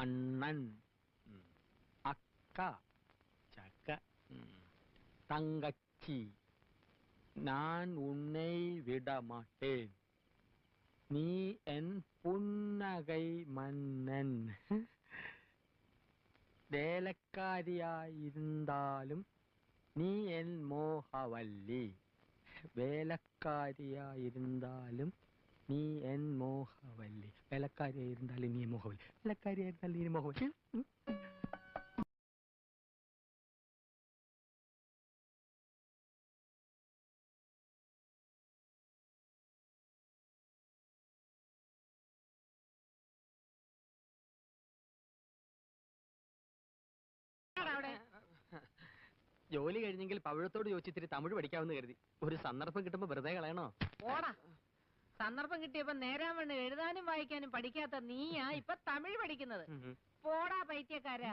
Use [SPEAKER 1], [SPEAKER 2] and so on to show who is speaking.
[SPEAKER 1] അണ്ണൻ, അക്ക, ചക്ക, തങ്കച്ചി, ഞാൻ ഉന്നെ വിടമാട്ടേൻ, നീ എൻ പുന്നകൈ മന്നൻ. വേലക്കാരിയായിരുന്നാലും നീ എൻ മോഹവല്ലി. വേലക്കാരിയായിരുന്നാലും നീ എൻ മോഹവല്ലി. വേലക്കാരിയായിരുന്നാലും നീ മോഹവല്ലി. വേലക്കാരിയായിരുന്നാലും നീ മോഹവല്ലി. ജോലി കഴിഞ്ഞെങ്കിൽ പവിഴത്തോട് ചോദിച്ചിത്തിരി തമിഴ് പഠിക്കാമെന്ന് കരുതി. ഒരു സന്ദർഭം കിട്ടുമ്പോ വെറുതെ കളയണോ?
[SPEAKER 2] ഓടാ, സന്ദർഭം കിട്ടിയപ്പോ നേരാവണ്ണം എഴുതാനും വായിക്കാനും പഠിക്കാത്ത നീയാ ഇപ്പൊ തമിഴ് പഠിക്കുന്നത്. പോടാ പൈത്യക്കാരാ.